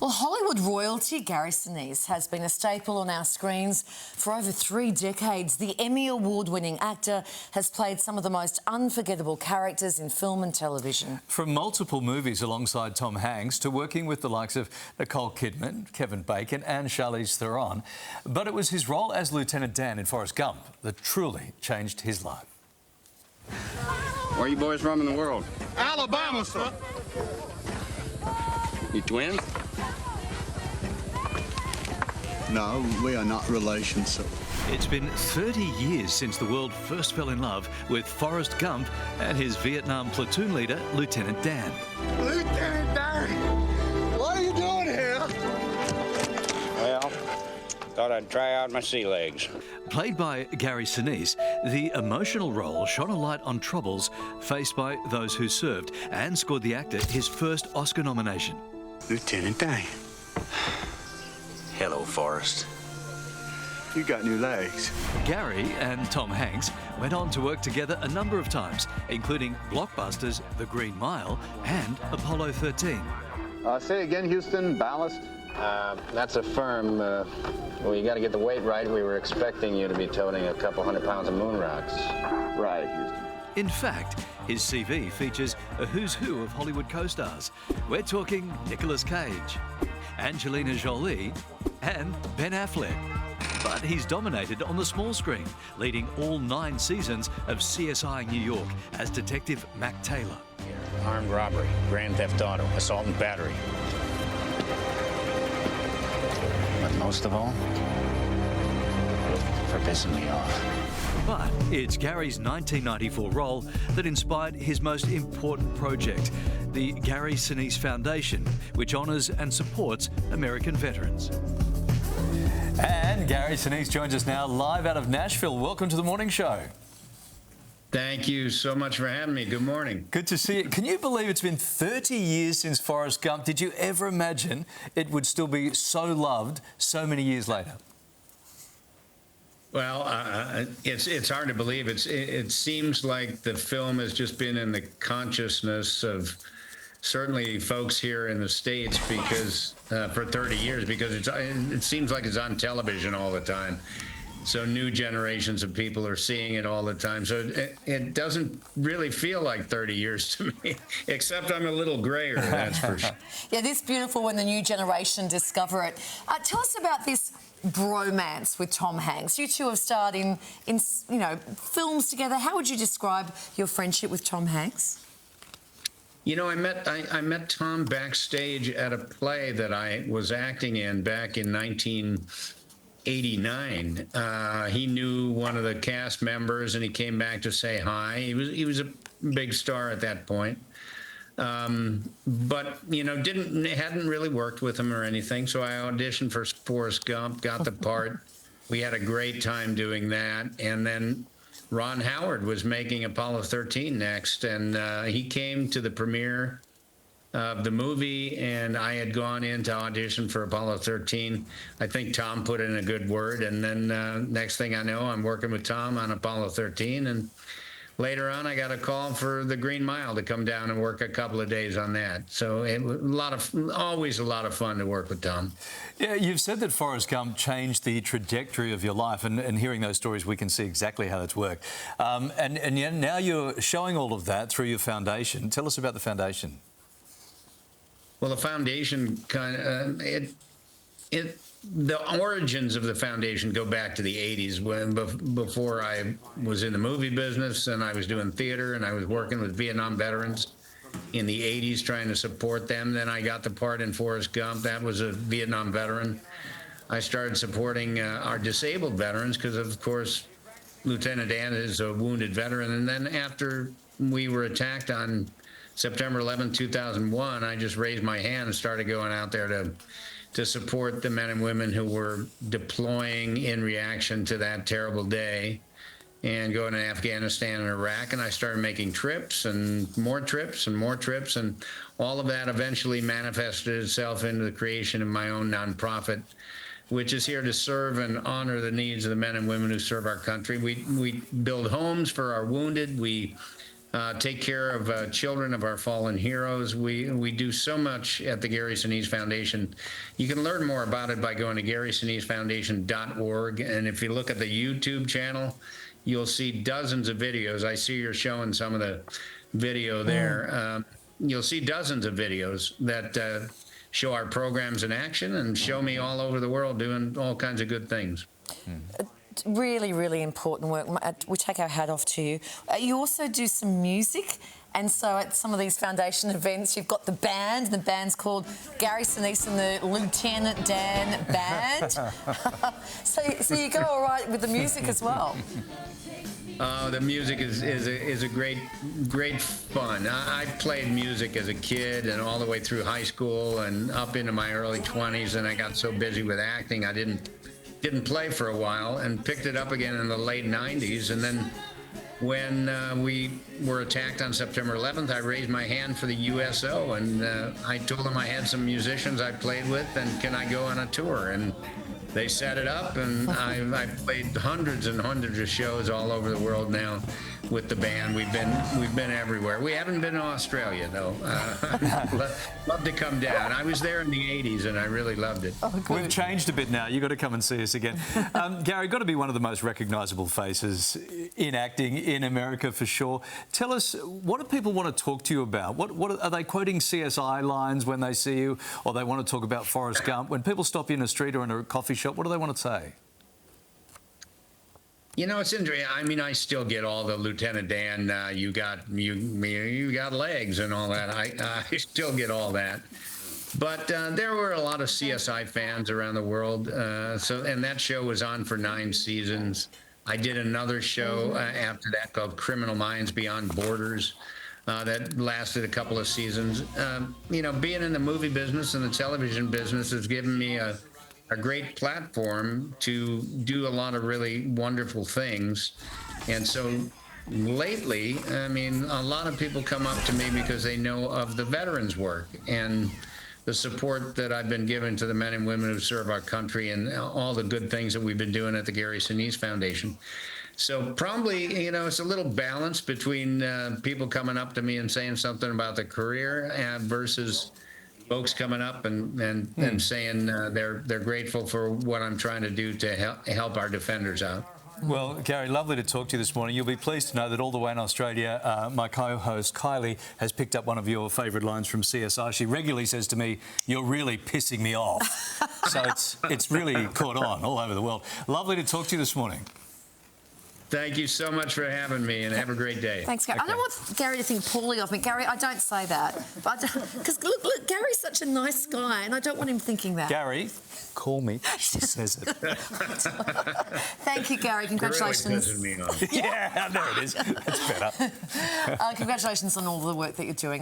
Well, Hollywood royalty Gary Sinise has been a staple on our screens for over 3 decades. The Emmy Award-winning actor has played some of the most unforgettable characters in film and television. From multiple movies alongside Tom Hanks to working with the likes of Nicole Kidman, Kevin Bacon and Charlize Theron. But it was his role as Lieutenant Dan in Forrest Gump that truly changed his life. Where are you boys from in the world? Alabama, sir. You twins? No, we are not relations, sir. It's been 30 years since the world first fell in love with Forrest Gump and his Vietnam platoon leader, Lieutenant Dan. Lieutenant Dan, what are you doing here? Well, thought I'd try out my sea legs. Played by Gary Sinise, the emotional role shone a light on troubles faced by those who served and scored the actor his first Oscar nomination. Lieutenant Dan. Hello, Forrest. You got new legs. Gary and Tom Hanks went on to work together a number of times, including blockbusters The Green Mile and Apollo 13. Say again, Houston, ballast? That's a firm. Well, you got to get the weight right. We were expecting you to be toting a couple 100 pounds of moon rocks. Right, Houston. In fact, his CV features a who's who of Hollywood co-stars. We're talking Nicolas Cage, Angelina Jolie and Ben Affleck. But he's dominated on the small screen, leading all 9 seasons of CSI New York as Detective Mac Taylor. Armed robbery, grand theft auto, assault and battery. But most of all, for pissing me off. But it's Gary's 1994 role that inspired his most important project, the Gary Sinise Foundation, which honours and supports American veterans. And Gary Sinise joins us now live out of Nashville. Welcome to the morning show. Thank you so much for having me. Good morning. Good to see you. Can you believe it's been 30 years since Forrest Gump? Did you ever imagine it would still be so loved so many years later? Well, it's hard to believe. It seems like the film has just been in the consciousness of certainly folks here in the States because for 30 years, because it seems like it's on television all the time. So new generations of people are seeing it all the time. So it doesn't really feel like 30 years to me, except I'm a little grayer, that's for sure. Yeah, this beautiful when the new generation discover it. Tell us about this bromance with Tom Hanks. You two have starred in films together. How would you describe your friendship with Tom Hanks? You know, I met Tom backstage at a play that I was acting in back in 1989. He knew one of the cast members, and he came back to say hi. He was a big star at that point, but hadn't really worked with him or anything. So I auditioned for Forrest Gump, got the part. We had a great time doing that, and then Ron Howard was making Apollo 13 next, and he came to the premiere of the movie, and I had gone in to audition for Apollo 13. I think Tom put in a good word, and then next thing I know, I'm working with Tom on Apollo 13, and later on, I got a call for the Green Mile to come down and work a couple of days on that. So it was always a lot of fun to work with Tom. Yeah, you've said that Forrest Gump changed the trajectory of your life, and hearing those stories, we can see exactly how that's worked. And yet now you're showing all of that through your foundation. Tell us about the foundation. Well, the foundation the origins of the foundation go back to the 80s, before I was in the movie business and I was doing theater and I was working with Vietnam veterans in the 80s trying to support them. Then I got the part in Forrest Gump. That was a Vietnam veteran. I started supporting our disabled veterans because, of course, Lieutenant Dan is a wounded veteran. And then after we were attacked on September 11, 2001, I just raised my hand and started going out there to support the men and women who were deploying in reaction to that terrible day and going to Afghanistan and Iraq. And I started making trips and more trips and more trips. And all of that eventually manifested itself into the creation of my own nonprofit, which is here to serve and honor the needs of the men and women who serve our country. We build homes for our wounded. We take care of children of our fallen heroes. We do so much at the Gary Sinise Foundation. You can learn more about it by going to GarySiniseFoundation.org. And if you look at the YouTube channel, you'll see dozens of videos. I see you're showing some of the video there. You'll see dozens of videos that show our programs in action and show me all over the world doing all kinds of good things. Really, really important work. We take our hat off to you. You also do some music, and so at some of these foundation events, you've got the band. The band's called Gary Sinise and the Lieutenant Dan Band. so you go all right with the music as well. The music is a great fun. I played music as a kid and all the way through high school and up into my early 20s, and I got so busy with acting I didn't play for a while and picked it up again in the late 90s. And then when we were attacked on September 11th, I raised my hand for the USO, and I told them I had some musicians I played with, and can I go on a tour? And they set it up, and I played hundreds and hundreds of shows all over the world now with the band. We've been everywhere. We haven't been to Australia though. Love to come down. I was there in the 80s and I really loved it. We've changed a bit now. You've got to come and see us again. Gary, got to be one of the most recognisable faces in acting in America for sure. Tell us, what do people want to talk to you about? What are they quoting CSI lines when they see you, or they want to talk about Forrest Gump? When people stop you in a street or in a coffee shop, what do they want to say? You know, it's interesting. I mean, I still get all the Lieutenant Dan, you got legs and all that. I still get all that. But there were a lot of CSI fans around the world. And that show was on for 9 seasons. I did another show after that called Criminal Minds Beyond Borders. That lasted a couple of seasons. You know, being in the movie business and the television business has given me a great platform to do a lot of really wonderful things. And so lately, I mean, a lot of people come up to me because they know of the veterans work and the support that I've been giving to the men and women who serve our country and all the good things that we've been doing at the Gary Sinise Foundation. So probably, you know, it's a little balance between people coming up to me and saying something about the career versus folks coming up and saying they're grateful for what I'm trying to do to help our defenders out. Well, Gary, lovely to talk to you this morning. You'll be pleased to know that all the way in Australia, my co-host Kylie has picked up one of your favourite lines from CSI. She regularly says to me, "You're really pissing me off." So it's really caught on all over the world. Lovely to talk to you this morning. Thank you so much for having me, and have a great day. Thanks, Gary. Okay. I don't want Gary to think poorly of me. Gary, I don't say that. Because, look, Gary's such a nice guy, and I don't want him thinking that. Gary, call me. She says it. Thank you, Gary. Congratulations. It really pisses me off. Yeah, there it is. That's better. Congratulations on all the work that you're doing.